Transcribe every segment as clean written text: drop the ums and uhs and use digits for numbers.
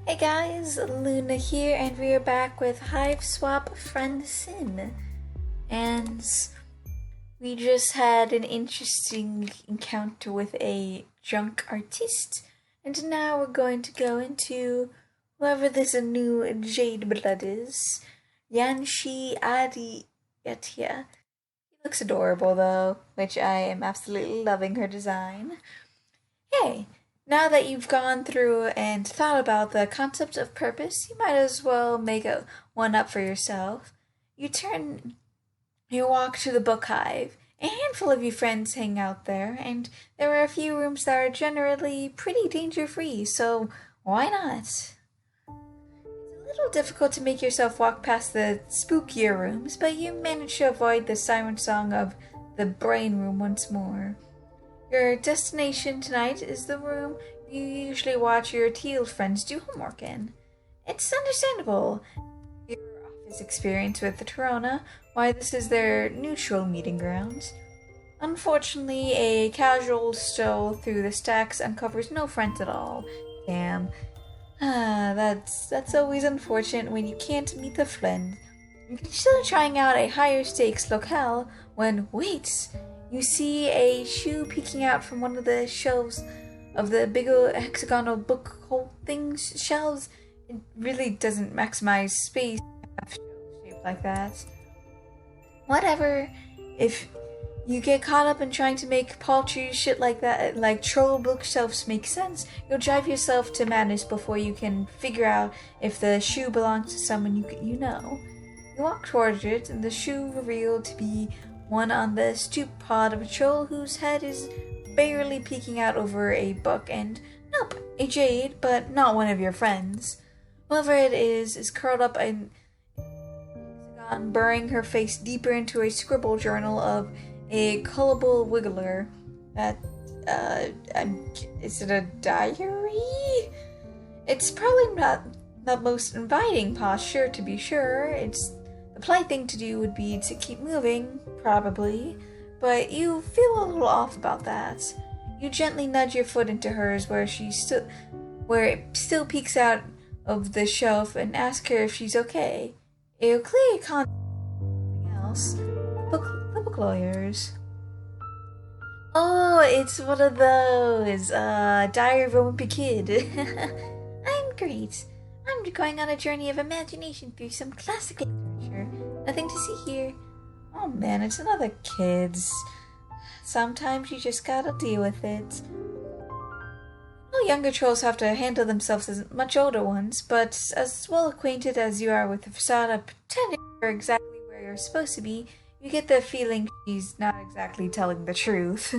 Hey guys, Luna here, and we are back with Hiveswap Friendsim. And we just had an interesting encounter with a drunk artist, and now we're going to go into whoever this new jade blood is. Wanshi Adyata. He looks adorable though, which I am absolutely loving her design. Hey, now that you've gone through and thought about the concept of purpose, you might as well make one up for yourself. You walk to the book hive. A handful of your friends hang out there, and there are a few rooms that are generally pretty danger free, so why not? It's a little difficult to make yourself walk past the spookier rooms, but you manage to avoid the siren song of the brain room once more. Your destination tonight is the room you usually watch your teal friends do homework in. It's understandable, your office experience with the Tynera, why this is their neutral meeting ground. Unfortunately, a casual stroll through the stacks uncovers no friends at all. Damn. That's always unfortunate when you can't meet a friend. You're still trying out a higher stakes locale when, wait, you see a shoe peeking out from one of the shelves of the bigger hexagonal book hold things shelves. It really doesn't maximize space to have shelves shaped like that. Whatever. If you get caught up in trying to make paltry shit like that, like troll bookshelves make sense, you'll drive yourself to madness before you can figure out if the shoe belongs to someone you know. You walk towards it, and the shoe revealed to be one on the stoop pod of a troll whose head is barely peeking out over a book, and nope, a jade, but not one of your friends. Whoever it is curled up in hexagon, burying her face deeper into a scribble journal of a gullible wiggler. Is it a diary? It's probably not the most inviting posture, to be sure. The polite thing to do would be to keep moving, probably, but you feel a little off about that. You gently nudge your foot into hers where it still peeks out of the shelf and ask her if she's okay. It'll clear something else. The book lawyers. Oh, it's one of those, Diary of a Wimpy Kid. I'm great. I'm going on a journey of imagination through some classic literature. Nothing to see here. Oh man, it's another kids. Sometimes you just gotta deal with it. No younger trolls have to handle themselves as much older ones, but as well acquainted as you are with the facade of pretending you're exactly where you're supposed to be, you get the feeling she's not exactly telling the truth.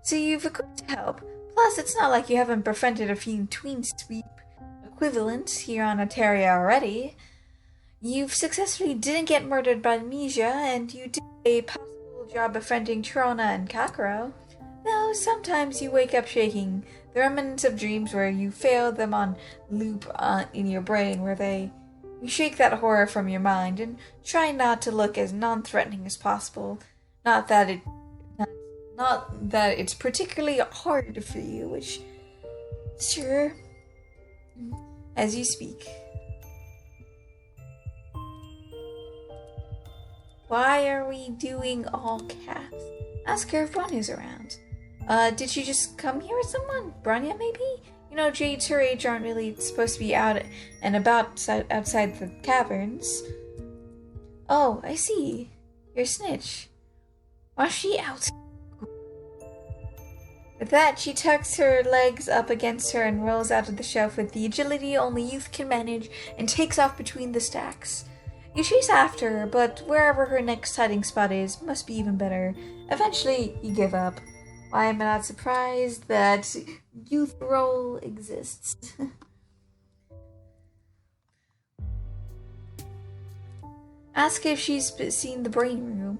So you've agreed to help. Plus, it's not like you haven't befriended a few tween sweep equivalents here on Ateria already. You've successfully didn't get murdered by amnesia, and you did a possible job befriending Trona and Kakaro. Though sometimes you wake up shaking, the remnants of dreams where you fail them on loop in your brain, you shake that horror from your mind and try not to look as non-threatening as possible. Not that it's particularly hard for you, which, sure, as you speak. Why are we doing all caps? Ask her if Branya's around. Did she just come here with someone? Branya, maybe? You know, jades her age aren't really supposed to be out and about outside the caverns. Oh, I see. You're a snitch. Why's she out? With that, she tucks her legs up against her and rolls out of the shelf with the agility only youth can manage and takes off between the stacks. You chase after her, but wherever her next hiding spot is must be even better. Eventually, you give up. Why am I not surprised that youth role exists? Ask if she's seen the brain room.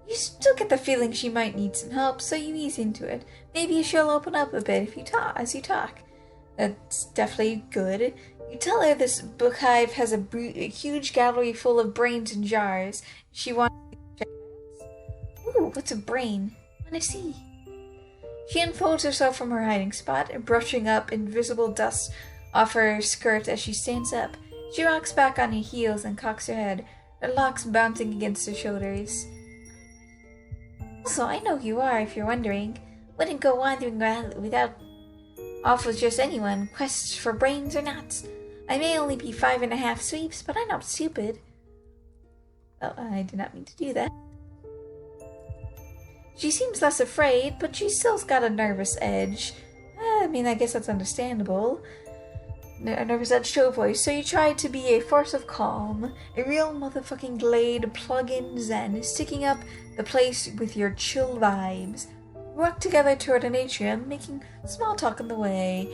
You still get the feeling she might need some help, so you ease into it. Maybe she'll open up a bit as you talk. That's definitely good. You tell her this book hive has a huge gallery full of brains and jars. She wants to check it out. Ooh, what's a brain? Wanna see? She unfolds herself from her hiding spot, brushing up invisible dust off her skirt as she stands up. She rocks back on her heels and cocks her head, her locks bouncing against her shoulders. Also, I know who you are, if you're wondering. Wouldn't go wandering around without off with just anyone, quest for brains or not. I may only be 5.5 sweeps, but I'm not stupid. Oh, I did not mean to do that. She seems less afraid, but she's still's got a nervous edge. I mean, I guess that's understandable. A nervous edge to her voice, so you try to be a force of calm, a real motherfucking Glade plug-in zen, sticking up the place with your chill vibes. You walk together toward an atrium, making small talk on the way.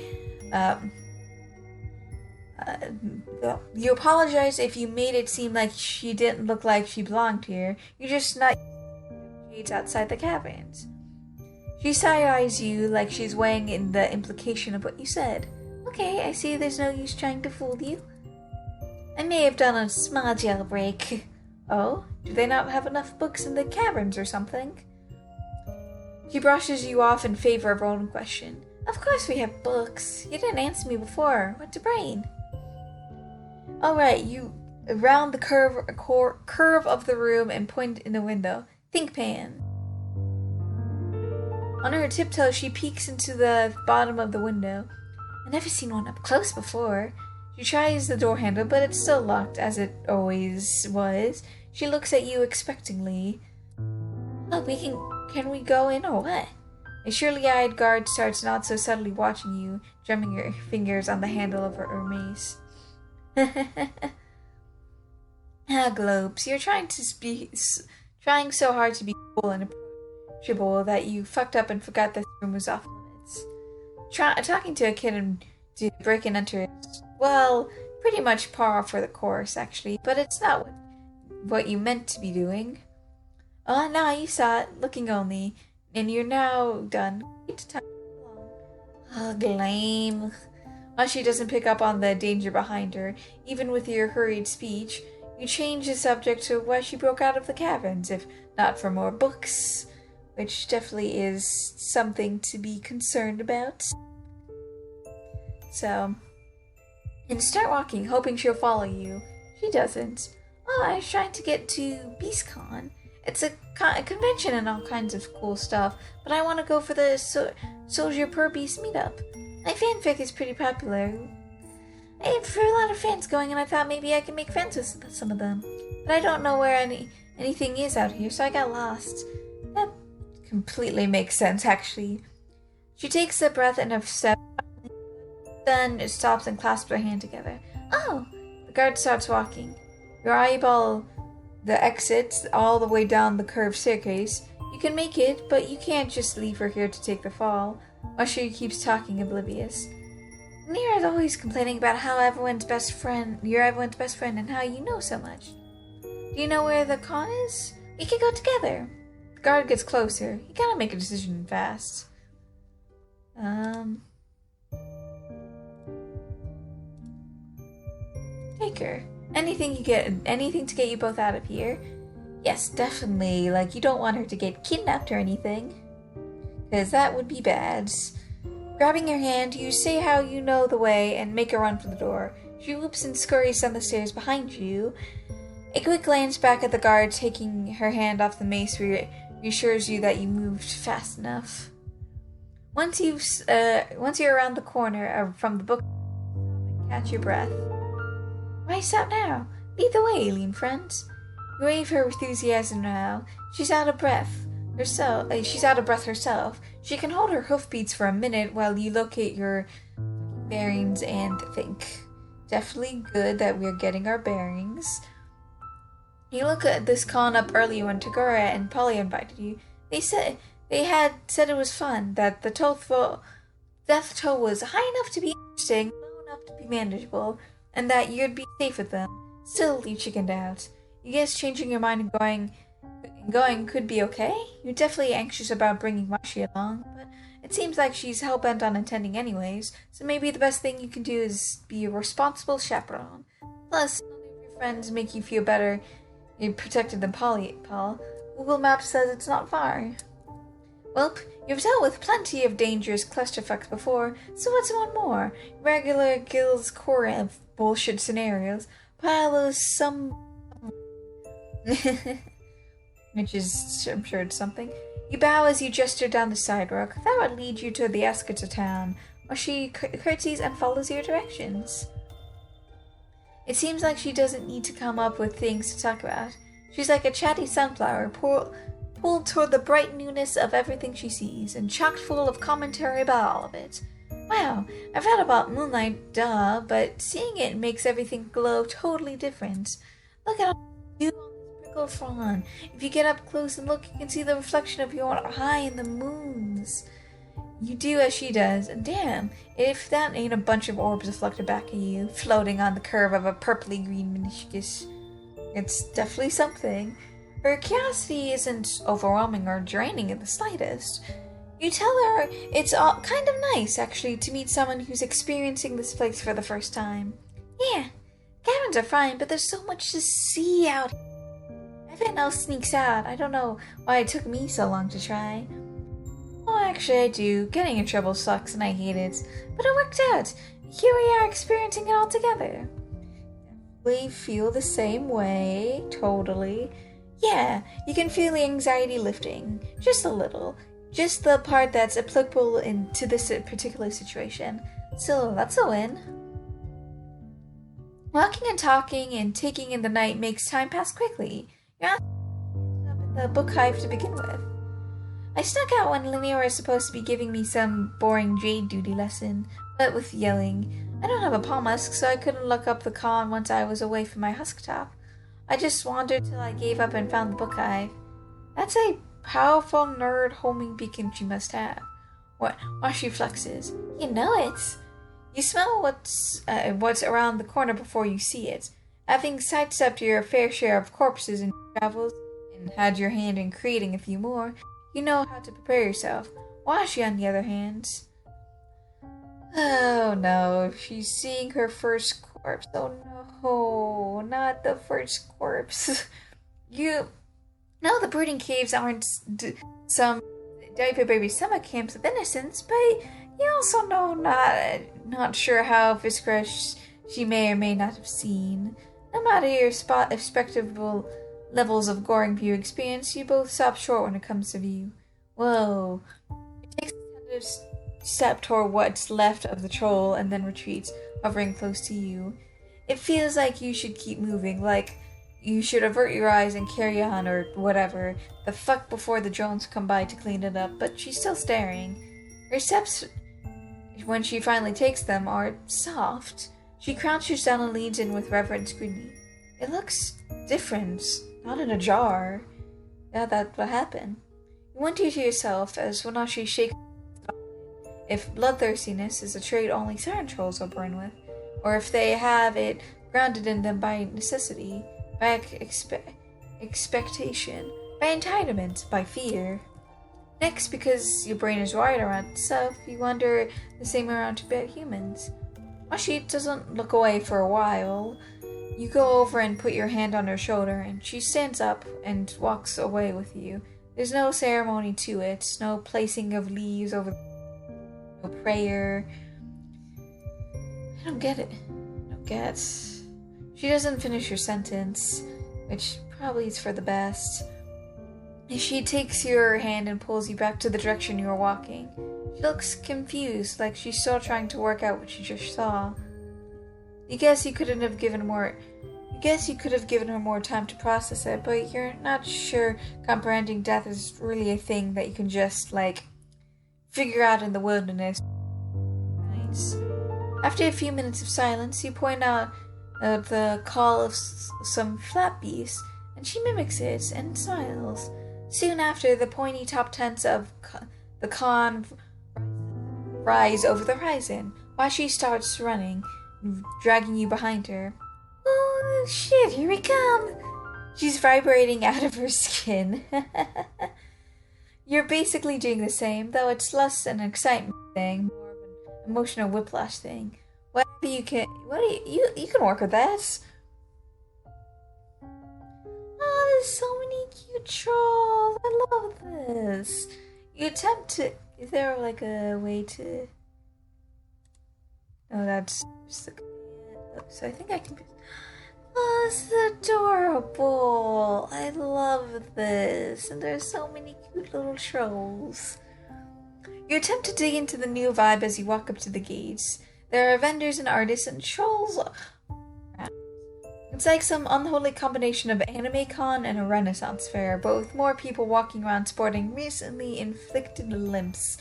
You apologize if you made it seem like she didn't look like she belonged here. You're just not shades outside the caverns. She side-eyes you like she's weighing in the implication of what you said. Okay, I see there's no use trying to fool you. I may have done a small jailbreak. Oh? Do they not have enough books in the caverns or something? She brushes you off in favor of her own question. Of course we have books. You didn't answer me before. What's your brain? Alright, you round the curve of the room and point in the window. Think pan. On her tiptoes, she peeks into the bottom of the window. I've never seen one up close before. She tries the door handle, but it's still locked, as it always was. She looks at you expectingly. Oh, can we go in or what? A surly-eyed guard starts not so subtly watching you, drumming her fingers on the handle of her mace. Globes, you're trying so hard to be cool and approachable that you fucked up and forgot this room was off limits. Talking to a kid and to break and enter is, well, pretty much par for the course, actually, but it's not what you meant to be doing. Oh, now you saw it, looking only, and you're now done. Ugh, lame. Wanshi doesn't pick up on the danger behind her. Even with your hurried speech, you change the subject to why she broke out of the caverns, if not for more books, which definitely is something to be concerned about. So, and start walking, hoping she'll follow you. She doesn't. Oh, I was trying to get to BeastCon. It's a convention and all kinds of cool stuff, but I want to go for the Soldier Per Beast meetup. My fanfic is pretty popular. I have a lot of fans going, and I thought maybe I could make friends with some of them. But I don't know where anything is out here, so I got lost. That completely makes sense, actually. She takes a breath and a step, then stops and clasps her hand together. Oh! The guard starts walking. Your eyeball the exit all the way down the curved staircase. You can make it, but you can't just leave her here to take the fall. Wanshi keeps talking, oblivious. Tynera's always complaining about how you're everyone's best friend, and how you know so much. Do you know where the con is? We could go together. The guard gets closer. You gotta make a decision fast. Take her. Anything to get you both out of here. Yes, definitely. Like, you don't want her to get kidnapped or anything. Because that would be bad. Grabbing her hand, you say how you know the way and make a run for the door. She whoops and scurries down the stairs behind you. A quick glance back at the guard taking her hand off the mace reassures you that you moved fast enough. Once you're around the corner from the book, catch your breath. Why stop now? Lead the way, alien friends. You wave her enthusiasm now. She's out of breath herself. She can hold her hoofbeats for a minute while you locate your bearings and think. Definitely good that we're getting our bearings. You look at this con up earlier when Tagora and Polly invited you. They said it was fun, that the death toll was high enough to be interesting, low enough to be manageable, and that you'd be safe with them. Still, you chickened out. You guess changing your mind and going could be okay? You're definitely anxious about bringing Wanshi along, but it seems like she's hell-bent on attending anyways, so maybe the best thing you can do is be a responsible chaperone. Plus, none of your friends make you feel better you're protected than Paul. Google Maps says it's not far. Welp, you've dealt with plenty of dangerous clusterfucks before, so what's one more? Regular Gil's core of bullshit scenarios. Pile of some... Which is, I'm sure it's something. You bow as you gesture down the sidewalk. That would lead you to the outskirts of town, where she curtsies and follows your directions. It seems like she doesn't need to come up with things to talk about. She's like a chatty sunflower, pulled toward the bright newness of everything she sees, and chock full of commentary about all of it. Wow, I've read about moonlight, duh, but seeing it makes everything glow totally different. Look at all the dew on this prickle frond. If you get up close and look, you can see the reflection of your eye in the moons. You do as she does, and damn, if that ain't a bunch of orbs reflected back at you, floating on the curve of a purpley green meniscus. It's definitely something. Her curiosity isn't overwhelming or draining in the slightest. You tell her it's all kind of nice, actually, to meet someone who's experiencing this place for the first time. Yeah, cabins are fine, but there's so much to see out here. Everything else sneaks out. I don't know why it took me so long to try. Oh, actually, I do. Getting in trouble sucks, and I hate it. But it worked out. Here we are experiencing it all together. We feel the same way. Totally. Yeah, you can feel the anxiety lifting. Just a little. Just the part that's applicable to this particular situation. So, that's a win. Walking and talking and taking in the night makes time pass quickly. You're not up in the book hive to begin with. I snuck out when Tynera was supposed to be giving me some boring jade duty lesson, but with yelling. I don't have a palm husk, so I couldn't look up the con once I was away from my husk top. I just wandered till I gave up and found the book hive. That's a powerful nerd homing beacon she must have. Wanshi flexes. You know it. You smell what's around the corner before you see it. Having sidestepped your fair share of corpses in your travels, and had your hand in creating a few more, you know how to prepare yourself. Wanshi, on the other hand... Oh no, she's seeing her first corpse. Oh no, not the first corpse. You know the brooding caves aren't some diaper baby summer camps of innocence, but you also know not sure how viscous she may or may not have seen. No matter your respective levels of goring view experience, you both stop short when it comes to view. Whoa. It takes a tentative step toward what's left of the troll and then retreats, hovering close to you. It feels like you should keep moving, like you should avert your eyes and carry on or whatever the fuck before the drones come by to clean it up, but she's still staring. Her steps, when she finally takes them, are soft. She crouches down and leans in with reverent scrutiny. It looks different, not in a jar. Yeah, that's what happened. You wonder to yourself as Wanshi shakes if bloodthirstiness is a trait only siren trolls are born with, or if they have it grounded in them by necessity, by expectation, by entitlement, by fear. Next, because your brain is wired around itself, you wonder the same around about humans. Wanshi doesn't look away for a while. You go over and put your hand on her shoulder, and she stands up and walks away with you. There's no ceremony to it, no placing of leaves over no prayer. I don't get it. She doesn't finish her sentence, which probably is for the best. She takes your hand and pulls you back to the direction you were walking. She looks confused, like she's still trying to work out what she just saw. You guess you could have given her more time to process it, but you're not sure comprehending death is really a thing that you can just, figure out in the wilderness. Nice. After a few minutes of silence, you point out the call of some flat beast, and she mimics it and smiles. Soon after, the pointy-top tents of the con rise over the horizon, while she starts running, dragging you behind her. Oh, shit, here we come! She's vibrating out of her skin. You're basically doing the same, though it's less an excitement thing, more of an emotional whiplash thing. You can work with that. Oh, there's so many cute trolls. I love this. You attempt to... Is there like a way to... Oh, that's just the... So I think I can... Oh, this is adorable. I love this. And there's so many cute little trolls. You attempt to dig into the new vibe as you walk up to the gates. There are vendors and artists and trolls. It's like some unholy combination of Anime Con and a Renaissance fair, but with more people walking around sporting recently inflicted limps.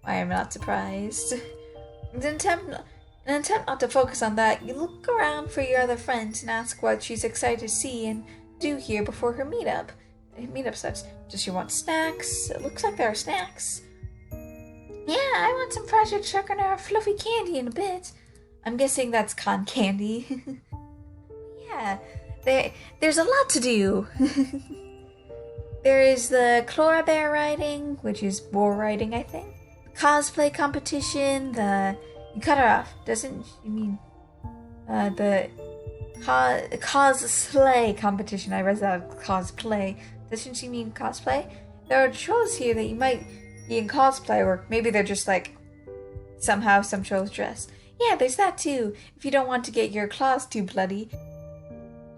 I am not surprised. In an attempt not to focus on that, you look around for your other friends and ask what she's excited to see and do here before her meetup. Meetup starts. Does she want snacks? It looks like there are snacks. Yeah, I want some Project Sugar or fluffy candy in a bit. I'm guessing that's con candy. Yeah, there's a lot to do. There is the Chlora Bear riding, which is war riding, I think. Cosplay competition, you cut her off, doesn't she mean? The cosplay competition, I read that cosplay. Doesn't she mean cosplay? There are trolls here that you might be in cosplay, or maybe they're just like, somehow some trolls dress. Yeah, there's that too, if you don't want to get your claws too bloody.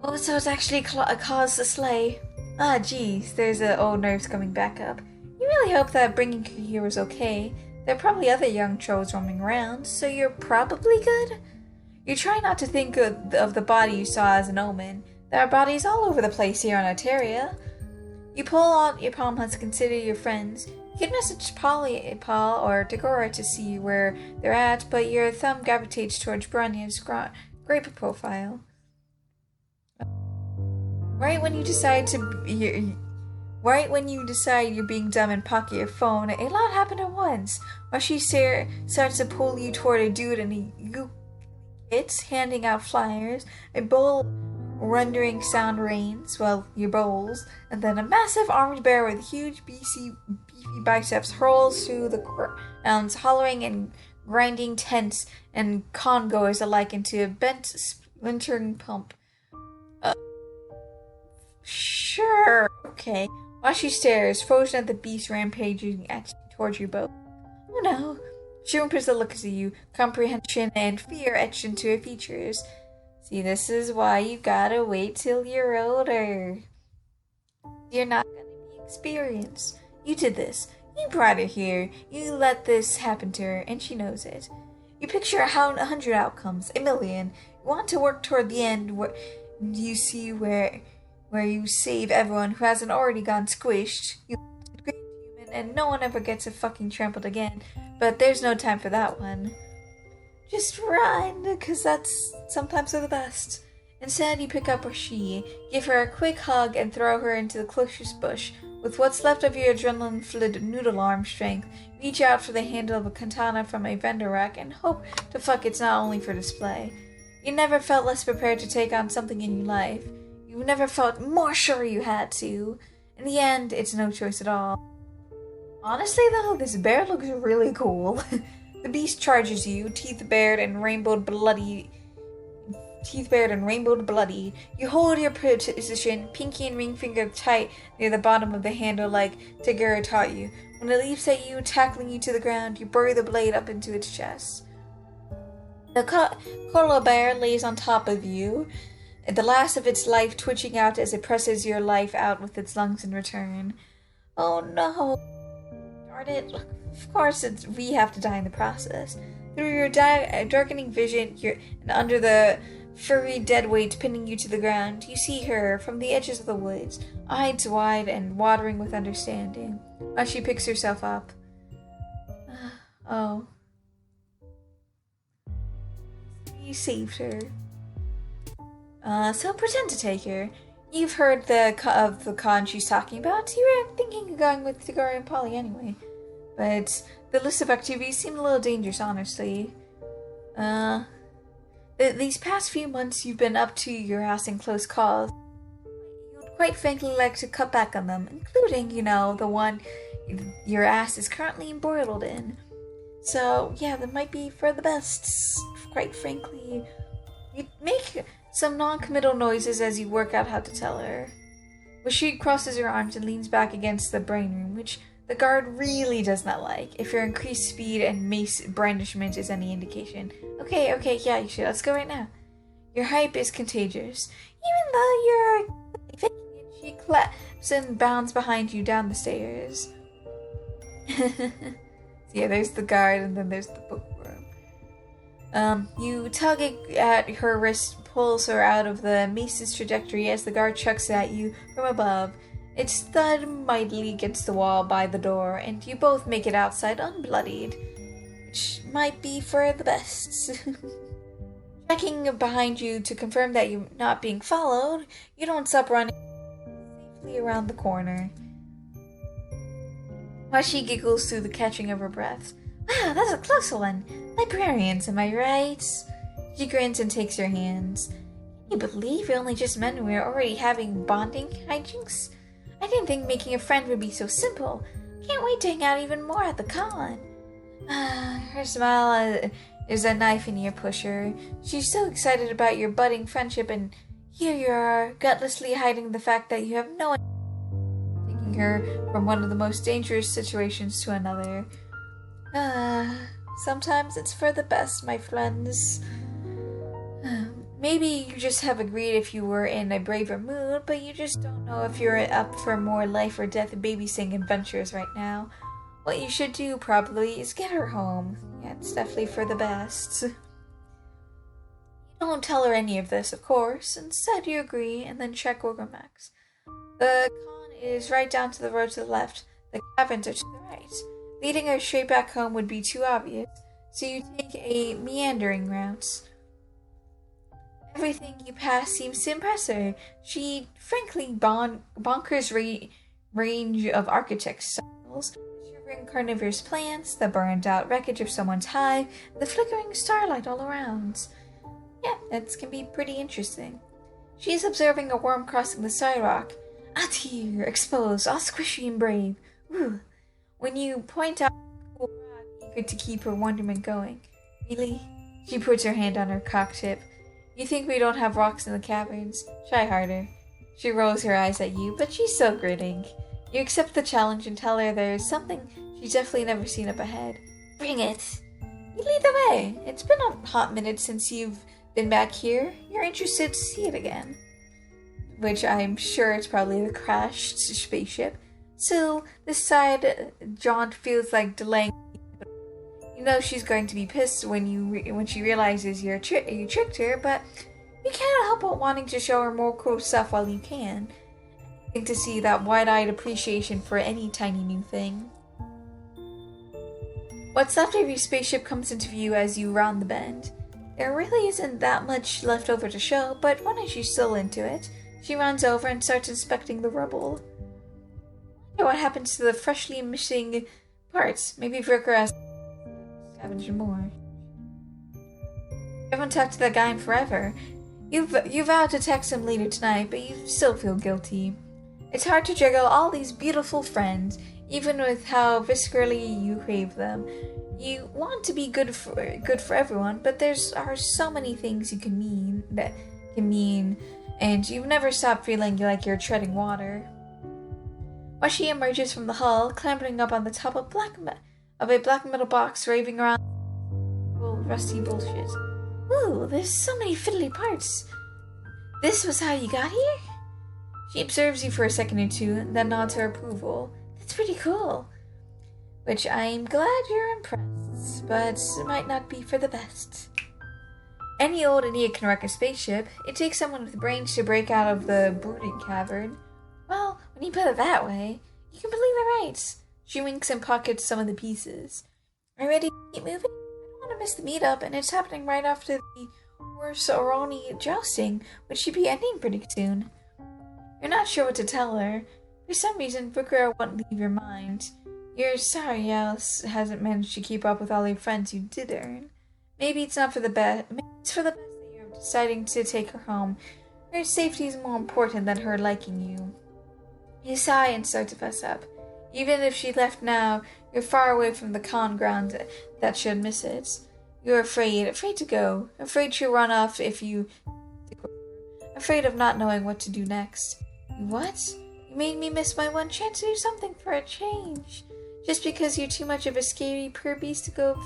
Oh, so it's actually a cosplay. Ah, geez, there's old nerves coming back up. You really hope that bringing her here was okay. There are probably other young trolls roaming around, so you're probably good? You try not to think of the body you saw as an omen. There are bodies all over the place here on Altaria. You pull out your palm huts to consider your friends. You can message Paul or Tagora to see where they're at, but your thumb gravitates towards Branya's grape profile. Right when you decide you're being dumb and pocket your phone, a lot happened at once. Wanshi starts to pull you toward a dude in a kit, handing out flyers. A bowl rendering sound rains, your bowls, and then a massive armed bear with huge beefy biceps hurls through the grounds, hollering and grinding tents and congoers alike into a bent splintering pump. Sure, okay. Wanshi stares, frozen at the beast rampaging towards your boat. Oh no. She whimpers a look at you, comprehension and fear etched into her features. See, this is why you gotta wait till you're older. You're not gonna be experienced. You did this. You brought her here. You let this happen to her, and she knows it. You picture 100 outcomes, 1,000,000. You want to work toward the end where you see where you save everyone who hasn't already gone squished. You great human, and no one ever gets fucking trampled again. But there's no time for that one. Just run, because that's sometimes the best. Instead, you pick up Wanshi, give her a quick hug, and throw her into the closest bush. With what's left of your adrenaline-filled noodle arm strength, reach out for the handle of a katana from a vendor rack and hope to fuck it's not only for display. You never felt less prepared to take on something in your life. You never felt more sure you had to. In the end, it's no choice at all. Honestly, though, this bear looks really cool. The beast charges you, teeth bared and rainbowed bloody. You hold your position, pinky and ring finger tight near the bottom of the handle like Tagora taught you. When it leaps at you, tackling you to the ground, you bury the blade up into its chest. The koala bear lays on top of you, the last of its life twitching out as it presses your life out with its lungs in return. Oh no. Darn it. Of course we have to die in the process. Through your darkening vision, and under the furry dead weight pinning you to the ground, you see her from the edges of the woods, eyes wide and watering with understanding, while she picks herself up. Oh. You saved her. So pretend to take her. You've heard of the con she's talking about. You were thinking of going with Tagora and Polly anyway. But the list of activities seemed a little dangerous, honestly. These past few months you've been up to your ass in close calls. You'd quite frankly like to cut back on them, including, the one your ass is currently embroiled in. So, yeah, that might be for the best, quite frankly. You make some non-committal noises as you work out how to tell her. Wanshi crosses her arms and leans back against the brain room, which the guard really does not like, if your increased speed and mace brandishment is any indication. Okay, yeah, you should. Let's go right now. Your hype is contagious. Even though you're faking it, she claps and bounds behind you down the stairs. So yeah, there's the guard, and then there's the bookworm. You tug at her wrist, pulls her out of the mace's trajectory as the guard chucks at you from above. Its thud mightily against the wall by the door, and you both make it outside unbloodied, which might be for the best. Checking behind you to confirm that you're not being followed, you don't stop running safely around the corner. Wanshi giggles through the catching of her breath. Wow, that's a close one. Librarians, am I right? She grins and takes your hands. Can you believe we only just met and we're already having bonding hijinks? I didn't think making a friend would be so simple. Can't wait to hang out even more at the con. Her smile is a knife in your pusher. She's so excited about your budding friendship, and here you are, gutlessly hiding the fact that you have no one, taking her from one of the most dangerous situations to another. Sometimes it's for the best, my friends. Maybe you just have agreed if you were in a braver mood, but you just don't know if you're up for more life or death babysitting adventures right now. What you should do, probably, is get her home. Yeah, it's definitely for the best. You don't tell her any of this, of course. Instead, you agree, and then check Orgomax. The con is right down to the road to the left. The caverns are to the right. Leading her straight back home would be too obvious, so you take a meandering route. Everything you pass seems to impress her. She frankly bonkers range of architect styles, the shivering carnivorous plants, the burned-out wreckage of someone's hive, the flickering starlight all around. Yeah, that can be pretty interesting. She is observing a worm crossing the sidewalk. Out here, exposed, all squishy and brave. Ooh. When you point out a cool rock, eager to keep her wonderment going. Really? She puts her hand on her cock tip. You think we don't have rocks in the caverns? Try harder. She rolls her eyes at you, but she's still grinning. You accept the challenge and tell her there's something she's definitely never seen up ahead. Bring it! You lead the way. It's been a hot minute since you've been back here. You're interested to see it again. Which I'm sure it's probably the crashed spaceship. So this side jaunt feels like delaying. You know she's going to be pissed when she realizes you tricked her, but you can't help but wanting to show her more cool stuff while you can. Anything to see that wide-eyed appreciation for any tiny new thing. What's left of your spaceship comes into view as you round the bend. There really isn't that much left over to show, but when she's still into it, she runs over and starts inspecting the rubble. I wonder what happens to the freshly missing parts. Maybe Vricker has scavenge more. You haven't talked to that guy in forever. You vowed to text him later tonight, but you still feel guilty. It's hard to juggle all these beautiful friends, even with how viscerally you crave them. You want to be good for everyone, but there are so many things you can mean, and you've never stopped feeling like you're treading water. Wanshi emerges from the hull, clambering up on the top of a black metal box, raving around rusty bullshit. Ooh, there's so many fiddly parts. This was how you got here? She observes you for a second or two, then nods her approval. That's pretty cool. Which I'm glad you're impressed, but it might not be for the best. Any old idiot can wreck a spaceship. It takes someone with brains to break out of the brooding cavern. Well, when you put it that way, you can believe it right. She winks and pockets some of the pieces. Are you ready to keep moving? I don't want to miss the meetup, and it's happening right after the Oroni jousting, which should be ending pretty soon. You're not sure what to tell her. For some reason, Vricker won't leave your mind. You're sorry Alice hasn't managed to keep up with all your friends you did earn. Maybe it's not for the best. Maybe it's for the best that you're deciding to take her home. Her safety is more important than her liking you. You sigh and start to fess up. Even if she left now, you're far away from the con ground that should miss it. You're afraid to go. Afraid she'll run off if you... Afraid of not knowing what to do next. What? You made me miss my one chance to do something for a change. Just because you're too much of a scary beast to go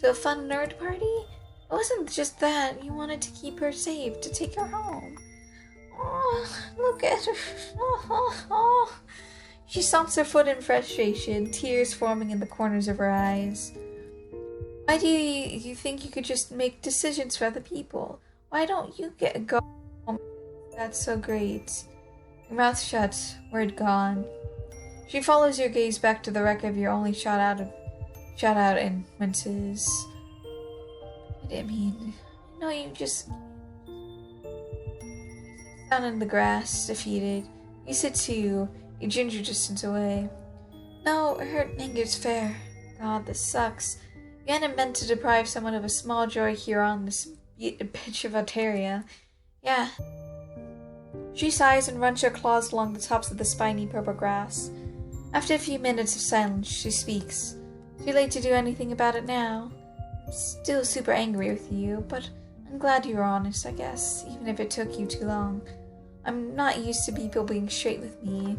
to a fun nerd party? It wasn't just that. You wanted to keep her safe, to take her home. Oh, look at her. Oh. She stomps her foot in frustration, tears forming in the corners of her eyes. Why do you think you could just make decisions for other people? Why don't you go home? That's so great. Your mouth shut, word gone. She follows your gaze back to the wreck of your only shot out and winces. I didn't mean. No, you just down in the grass, defeated. You sit too, a ginger distance away. No, her anger's fair. God, this sucks. You hadn't meant to deprive someone of a small joy here on this bitch of Altaria. Yeah. She sighs and runs her claws along the tops of the spiny purple grass. After a few minutes of silence, she speaks. Too late to do anything about it now. I'm still super angry with you, but I'm glad you were honest, I guess, even if it took you too long. I'm not used to people being straight with me.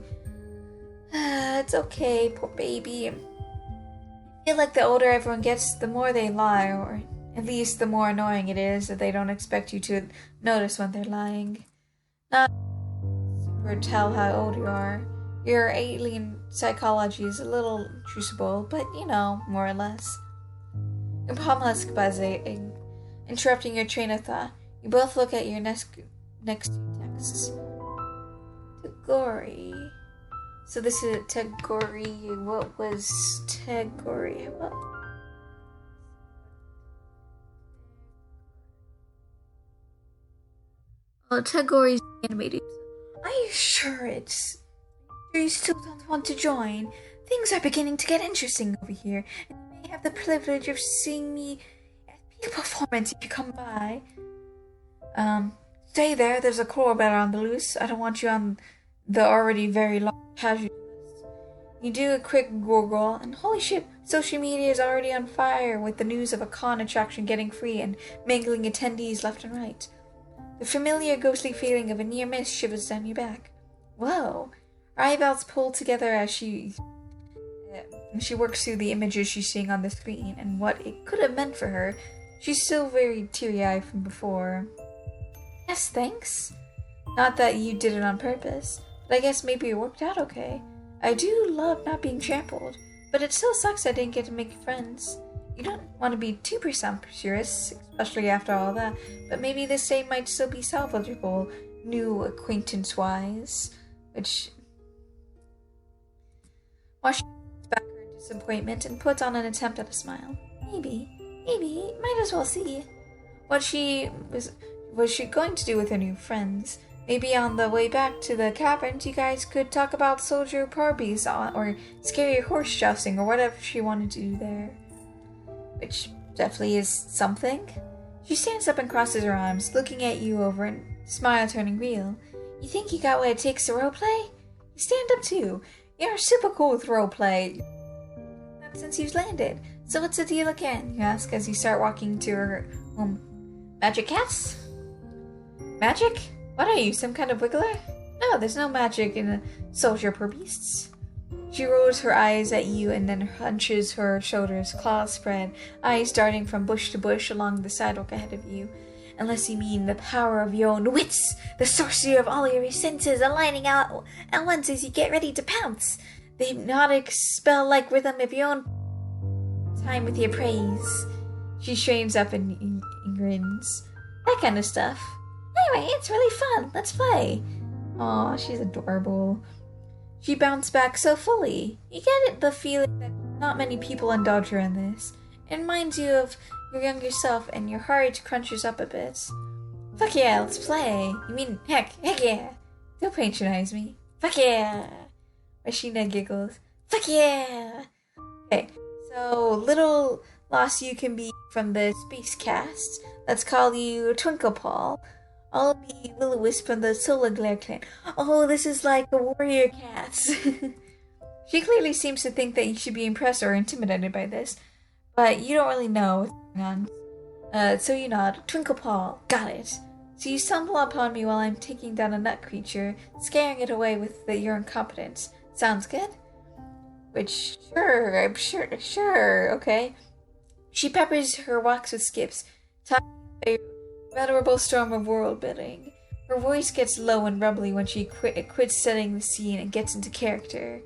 It's okay, poor baby. I feel like the older everyone gets, the more they lie, or at least the more annoying it is that they don't expect you to notice when they're lying. Not super tell how old you are. Your alien psychology is a little intrusible, but you know, more or less. Your palm husk buzzing, interrupting your train of thought. You both look at your next two texts. Tagori. So this is Tagori. What was Tagori? What? Oh, Tagori's animated. Are you sure you still don't want to join? Things are beginning to get interesting over here, and you may have the privilege of seeing me at peak performance if you come by. Stay there. There's a core better on the loose. I don't want you on the already very long casual list. You do a quick Google, and holy shit, social media is already on fire with the news of a con attraction getting free and mangling attendees left and right. The familiar ghostly feeling of a near miss shivers down your back. Whoa. Her eyebrows pull together as she works through the images she's seeing on the screen and what it could have meant for her. She's still very teary-eyed from before. Yes, thanks. Not that you did it on purpose, but I guess maybe it worked out okay. I do love not being trampled, but it still sucks I didn't get to make friends. You don't want to be too presumptuous, especially after all that, but maybe this day might still be salvageable, new acquaintance-wise, which... Wanshi back her disappointment and puts on an attempt at a smile. Maybe, might as well see. What was she going to do with her new friends? Maybe on the way back to the caverns, you guys could talk about soldier parties or scary horse jousting or whatever she wanted to do there. Which definitely is something. She stands up and crosses her arms, looking at you over and smile turning real. You think you got what it takes to roleplay? You stand up too. You're super cool with roleplay. Not since you've landed. So what's the deal again? You ask as you start walking to her home. Magic cats? Magic? What are you, some kind of wiggler? No, there's no magic in a soldier per beasts. She rolls her eyes at you and then hunches her shoulders, claws spread, eyes darting from bush to bush along the sidewalk ahead of you. Unless you mean the power of your own wits, the sorcery of all your senses aligning out at once as you get ready to pounce. The hypnotic spell-like rhythm of your own time with your praise. She strains up and grins. That kind of stuff. Anyway, it's really fun. Let's play. Aw, she's adorable. She bounced back so fully. You get the feeling that not many people indulge her in this. It reminds you of your younger self and your heart crunches up a bit. Fuck yeah, let's play. You mean, heck yeah. Don't patronize me. Fuck yeah. Rashina giggles. Fuck yeah. Okay, so little lost you can be from the Space Cast. Let's call you Twinkle Paul. I'll be Will-O-Wisp from the Solar Glare clan. Oh, this is like the warrior cats. She clearly seems to think that you should be impressed or intimidated by this, but you don't really know what's going on. So you nod. Twinkle Paul. Got it. So you stumble upon me while I'm taking down a nut creature, scaring it away with your incompetence. Sounds good? Which, sure, I'm sure, okay. She peppers her walks with skips, talking a venerable storm of world building. Her voice gets low and rumbly when she quits setting the scene and gets into character.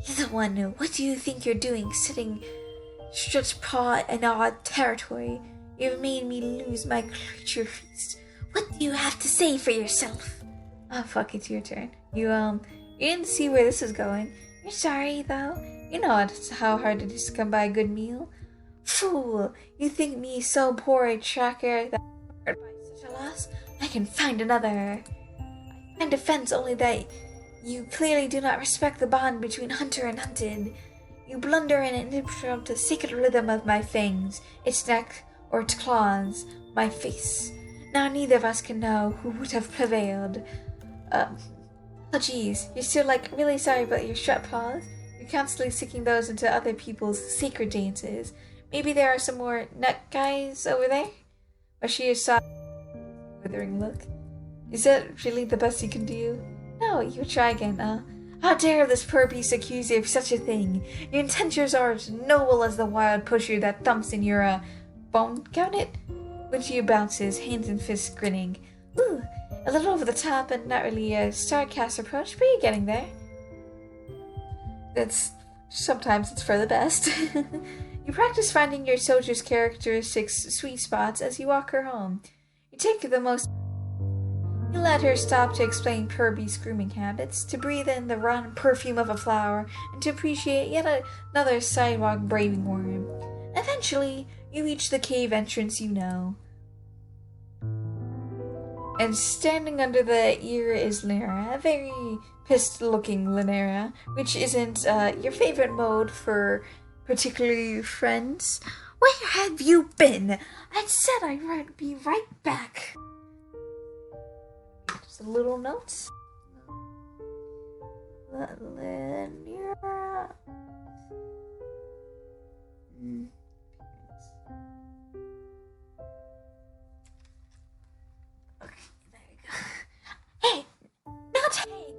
You're the one. What do you think you're doing, sitting stretched paw in odd territory? You've made me lose my creature feast. What do you have to say for yourself? Oh, fuck, it's your turn. You didn't see where this is going. You're sorry, though. You know how hard it is to come by a good meal. Fool! You think me so poor a tracker that I'm hurt by such a loss? I can find another. I find offense only that you clearly do not respect the bond between hunter and hunted. You blunder in and interrupt the sacred rhythm of my fangs, its neck or its claws, my face. Now neither of us can know who would have prevailed. Oh geez, you're still really sorry about your strut paws? You're constantly sticking those into other people's sacred dances. Maybe there are some more nut guys over there? Or she is soft, withering look. Is that really the best you can do? No, you try again, How dare this poor beast accuse you of such a thing? Your intentions are as noble as the wild pusher that thumps in your, bone cabinet? When she bounces, hands and fists grinning. Ooh, a little over the top and not really a star-cast approach, but you're getting there. Sometimes it's for the best. You practice finding your soldier's characteristics sweet spots as you walk her home. You take the most. You let her stop to explain Kirby's grooming habits, to breathe in the raw perfume of a flower, and to appreciate yet another sidewalk braving worm. Eventually, you reach the cave entrance you know. And standing under the ear is Tynera, a very pissed-looking Tynera, which isn't your favorite mode for particularly friends. Where have you been? I said I'd be right back. Just a little notes. Tynera.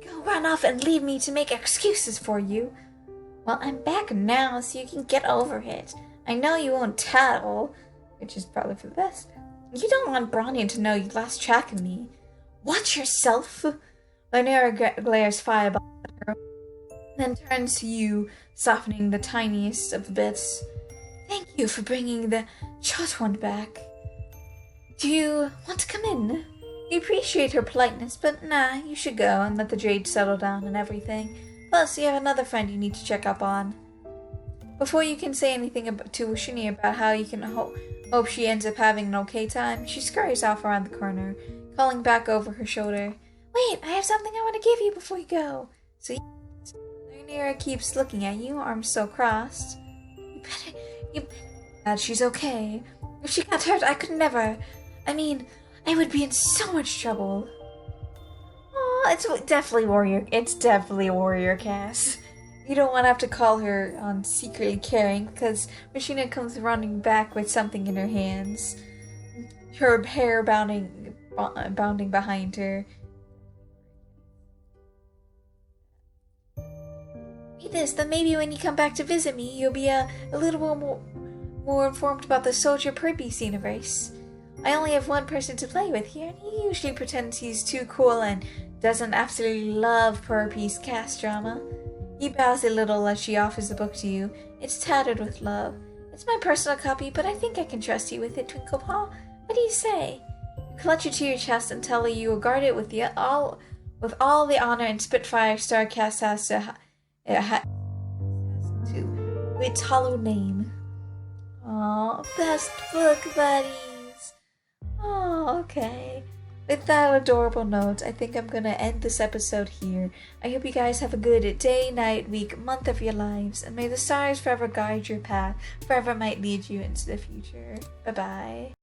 Go run off and leave me to make excuses for you. Well, I'm back now, so you can get over it. I know you won't tell, which is probably for the best. You don't want Bronny to know you lost track of me. Watch yourself. Tynera glares fireball at her, then turns to you, softening the tiniest of the bits. Thank you for bringing the short one back. Do you want to come in? You appreciate her politeness, but nah, you should go and let the jade settle down and everything. Plus, you have another friend you need to check up on. Before you can say anything to Ushini about how you can hope she ends up having an okay time, she scurries off around the corner, calling back over her shoulder. Wait, I have something I want to give you before you go. So Tynera keeps looking at you, arms still crossed. You better, glad she's okay. If she got hurt, I could never. I would be in so much trouble. Oh, it's definitely warrior Cass. You don't want to have to call her on secretly caring, because Machina comes running back with something in her hands. Her hair bounding behind her. Read this, then maybe when you come back to visit me, you'll be a little more informed about the Soldier Purpose universe. I only have one person to play with here, and he usually pretends he's too cool and doesn't absolutely love Purpose cast drama. He bows a little as she offers the book to you. It's tattered with love. It's my personal copy, but I think I can trust you with it, Twinklepaw. What do you say? You clutch it to your chest and tell her you will guard it with all the honor and Spitfire Starcast has to its hollow name. Aw, best book buddies. Oh, okay. With that adorable note, I think I'm gonna end this episode here. I hope you guys have a good day, night, week, month of your lives, and may the stars forever guide your path, forever might lead you into the future. Bye-bye.